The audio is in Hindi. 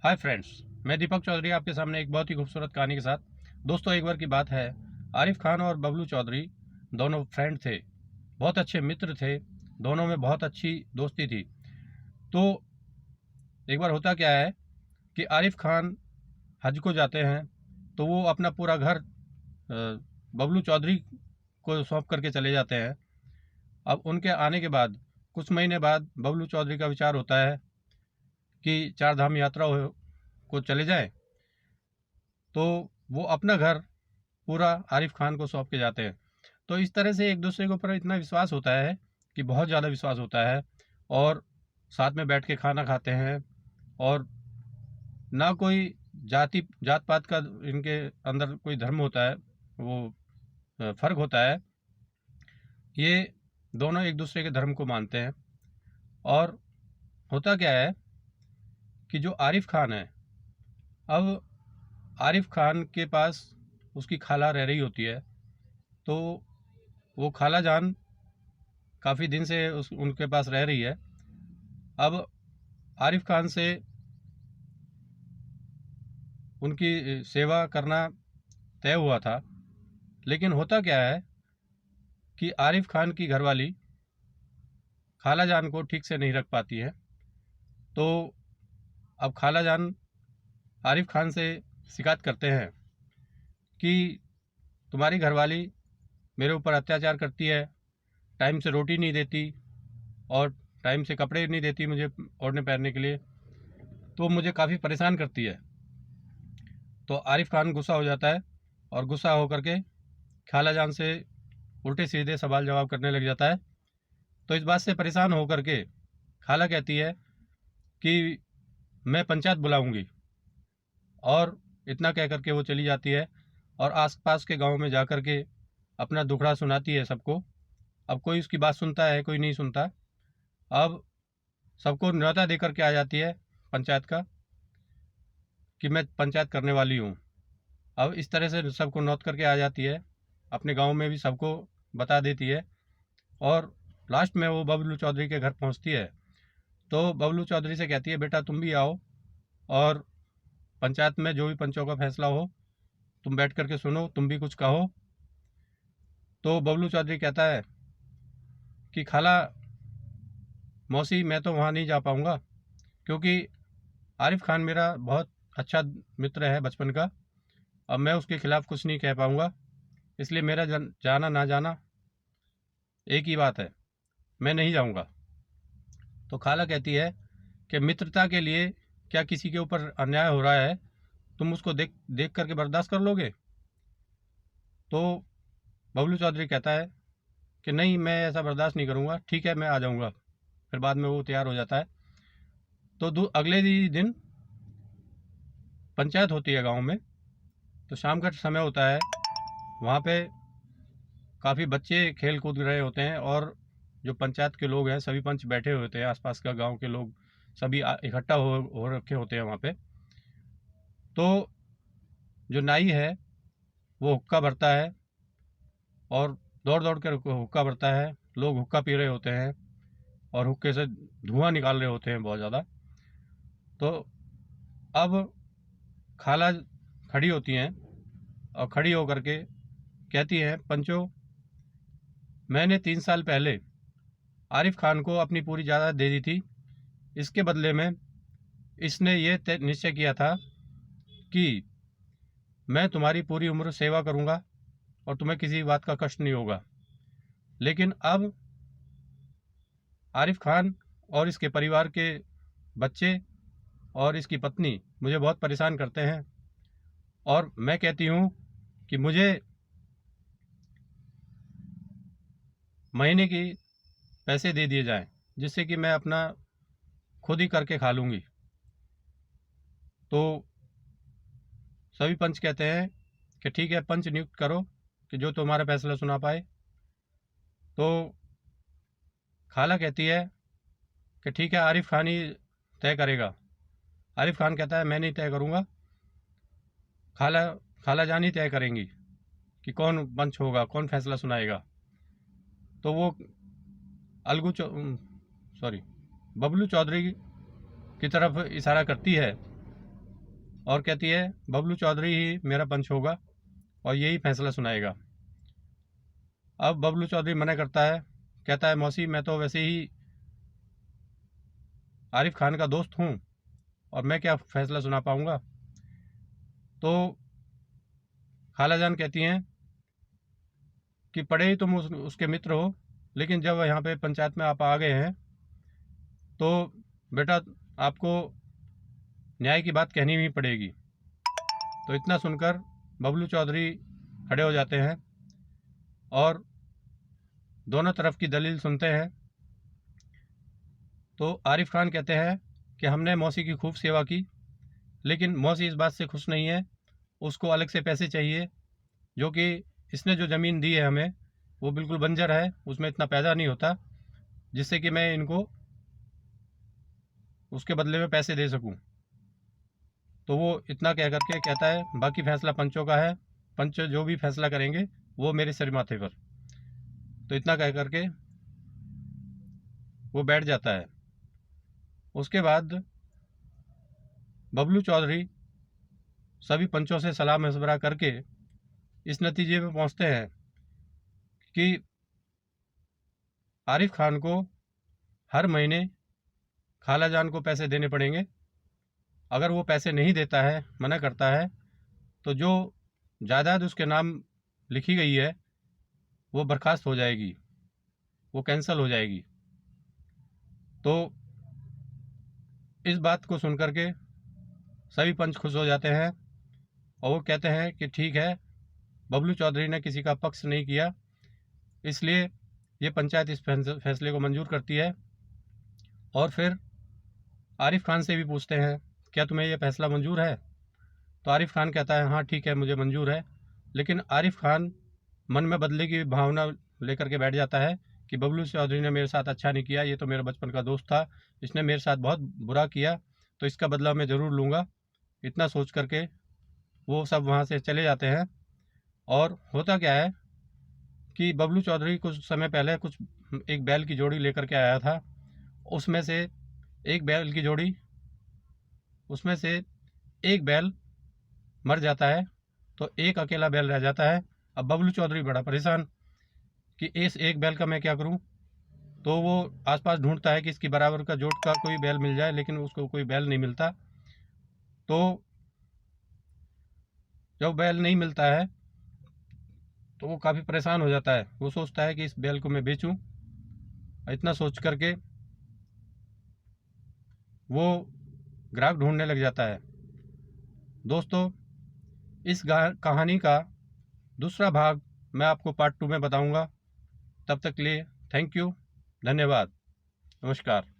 हाय फ्रेंड्स, मैं दीपक चौधरी आपके सामने एक बहुत ही खूबसूरत कहानी के साथ। दोस्तों, एक बार की बात है, आरिफ खान और बबलू चौधरी दोनों फ्रेंड थे, बहुत अच्छे मित्र थे, दोनों में बहुत अच्छी दोस्ती थी। तो एक बार होता क्या है कि आरिफ खान हज को जाते हैं, तो वो अपना पूरा घर बबलू चौधरी को सौंप करके चले जाते हैं। अब उनके आने के बाद कुछ महीने बाद बबलू चौधरी का विचार होता है कि चार धाम यात्रा को चले जाएं। तो वो अपना घर पूरा आरिफ खान को सौंप के जाते हैं। तो इस तरह से एक दूसरे के ऊपर इतना विश्वास होता है कि बहुत ज़्यादा विश्वास होता है, और साथ में बैठ के खाना खाते हैं, और ना कोई जात पात का इनके अंदर कोई धर्म होता है, वो फर्क होता है। ये दोनों एक दूसरे के धर्म को मानते हैं। और होता क्या है कि जो आरिफ खान है, अब आरिफ खान के पास उसकी खाला रह रही होती है। तो वो खाला जान काफ़ी दिन से उनके पास रह रही है। अब आरिफ खान से उनकी सेवा करना तय हुआ था, लेकिन होता क्या है कि आरिफ खान की घरवाली खाला जान को ठीक से नहीं रख पाती है। तो अब खाला जान आरिफ खान से शिकायत करते हैं कि तुम्हारी घरवाली मेरे ऊपर अत्याचार करती है, टाइम से रोटी नहीं देती और टाइम से कपड़े नहीं देती मुझे ओढ़ने पहनने के लिए, तो मुझे काफ़ी परेशान करती है। तो आरिफ खान गुस्सा हो जाता है, और गुस्सा होकर के खाला जान से उल्टे सीधे सवाल जवाब करने लग जाता है। तो इस बात से परेशान होकर के खाला कहती है कि मैं पंचायत बुलाऊंगी, और इतना कह करके वो चली जाती है और आसपास के गांव में जा कर के अपना दुखड़ा सुनाती है सबको। अब कोई उसकी बात सुनता है, कोई नहीं सुनता। अब सबको न्योता दे करके आ जाती है पंचायत का कि मैं पंचायत करने वाली हूँ। अब इस तरह से सबको नोट करके आ जाती है, अपने गांव में भी सबको बता देती है। और लास्ट में वो बबलू चौधरी के घर पहुंचती है। तो बबलू चौधरी से कहती है, बेटा तुम भी आओ, और पंचायत में जो भी पंचों का फैसला हो तुम बैठ करके सुनो, तुम भी कुछ कहो। तो बबलू चौधरी कहता है कि खाला मौसी, मैं तो वहाँ नहीं जा पाऊँगा, क्योंकि आरिफ खान मेरा बहुत अच्छा मित्र है बचपन का। अब मैं उसके खिलाफ़ कुछ नहीं कह पाऊँगा, इसलिए मेरा जाना ना जाना एक ही बात है, मैं नहीं जाऊँगा। तो खाला कहती है कि मित्रता के लिए क्या किसी के ऊपर अन्याय हो रहा है, तुम उसको देख देख करके बर्दाश्त कर लोगे? तो बबलू चौधरी कहता है कि नहीं, मैं ऐसा बर्दाश्त नहीं करूँगा, ठीक है मैं आ जाऊँगा। फिर बाद में वो तैयार हो जाता है। तो अगले ही दिन पंचायत होती है गांव में। तो शाम का समय होता है, वहाँ पे काफ़ी बच्चे खेल कूद रहे होते हैं, और जो पंचायत के लोग हैं सभी पंच बैठे हुए होते हैं, आसपास का गांव के लोग सभी इकट्ठा हो रखे होते हैं वहाँ पे। तो जो नाई है वो हुक्का भरता है, और दौड़ दौड़ कर हुक्का भरता है। लोग हुक्का पी रहे होते हैं और हुक्के से धुआं निकाल रहे होते हैं बहुत ज़्यादा। तो अब खाला खड़ी होती हैं, और खड़ी होकर के कहती हैं, पंचो, मैंने 3 साल पहले आरिफ खान को अपनी पूरी जायदाद दे दी थी। इसके बदले में इसने ये निश्चय किया था कि मैं तुम्हारी पूरी उम्र सेवा करूंगा और तुम्हें किसी बात का कष्ट नहीं होगा। लेकिन अब आरिफ खान और इसके परिवार के बच्चे और इसकी पत्नी मुझे बहुत परेशान करते हैं, और मैं कहती हूँ कि मुझे महीने की पैसे दे दिए जाएं, जिससे कि मैं अपना खुद ही करके खा लूँगी। तो सभी पंच कहते हैं कि ठीक है, पंच नियुक्त करो कि जो तुम्हारा फैसला सुना पाए। तो खाला कहती है कि ठीक है, आरिफ खान ही तय करेगा। आरिफ खान कहता है, मैं नहीं तय करूँगा, खाला खाला जान ही तय करेंगी कि कौन पंच होगा, कौन फैसला सुनाएगा। तो वो अलगू सॉरी बबलू चौधरी की तरफ इशारा करती है और कहती है बबलू चौधरी ही मेरा पंच होगा और यही फैसला सुनाएगा। अब बबलू चौधरी मना करता है, कहता है मौसी मैं तो वैसे ही आरिफ खान का दोस्त हूँ और मैं क्या फैसला सुना पाऊँगा। तो खालाजान कहती हैं कि पढ़े ही तुम उसके मित्र हो, लेकिन जब यहाँ पे पंचायत में आप आ गए हैं तो बेटा आपको न्याय की बात कहनी ही पड़ेगी। तो इतना सुनकर बबलू चौधरी खड़े हो जाते हैं और दोनों तरफ की दलील सुनते हैं। तो आरिफ खान कहते हैं कि हमने मौसी की खूब सेवा की, लेकिन मौसी इस बात से खुश नहीं है, उसको अलग से पैसे चाहिए, जो कि इसने जो ज़मीन दी है हमें वो बिल्कुल बंजर है, उसमें इतना पैदा नहीं होता जिससे कि मैं इनको उसके बदले में पैसे दे सकूं। तो वो इतना कह करके कहता है बाकी फैसला पंचों का है, पंच जो भी फैसला करेंगे वो मेरे सिर माथे पर। तो इतना कह करके वो बैठ जाता है। उसके बाद बबलू चौधरी सभी पंचों से सलाह मशवरा करके इस नतीजे में पहुंचते हैं कि आरिफ खान को हर महीने खालाजान को पैसे देने पड़ेंगे। अगर वो पैसे नहीं देता है, मना करता है, तो जो जायदाद उसके नाम लिखी गई है वो बर्खास्त हो जाएगी, वो कैंसिल हो जाएगी। तो इस बात को सुनकर के सभी पंच खुश हो जाते हैं और वो कहते हैं कि ठीक है, बबलू चौधरी ने किसी का पक्ष नहीं किया, इसलिए ये पंचायत इस फैसले को मंजूर करती है। और फिर आरिफ खान से भी पूछते हैं क्या तुम्हें ये फैसला मंजूर है। तो आरिफ खान कहता है हाँ ठीक है, मुझे मंजूर है। लेकिन आरिफ खान मन में बदले की भावना लेकर के बैठ जाता है कि बबलू चौधरी ने मेरे साथ अच्छा नहीं किया, ये तो मेरा बचपन का दोस्त था, इसने मेरे साथ बहुत बुरा किया, तो इसका बदला मैं ज़रूर लूँगा। इतना सोच करके वो सब वहाँ से चले जाते हैं। और होता क्या है कि बबलू चौधरी कुछ समय पहले एक बैल की जोड़ी लेकर के आया था, उसमें से एक बैल की जोड़ी उसमें से एक बैल मर जाता है, तो एक अकेला बैल रह जाता है। अब बबलू चौधरी बड़ा परेशान कि इस एक बैल का मैं क्या करूं। तो वो आसपास ढूंढता है कि इसकी बराबर का जोट का कोई बैल मिल जाए, लेकिन उसको कोई बैल नहीं मिलता। तो जब बैल नहीं मिलता है तो वो काफ़ी परेशान हो जाता है। वो सोचता है कि इस बैल को मैं बेचूं। इतना सोच करके वो ग्राहक ढूंढने लग जाता है। दोस्तों, इस कहानी का दूसरा भाग मैं आपको पार्ट 2 में बताऊंगा। तब तक के लिए थैंक यू, धन्यवाद, नमस्कार।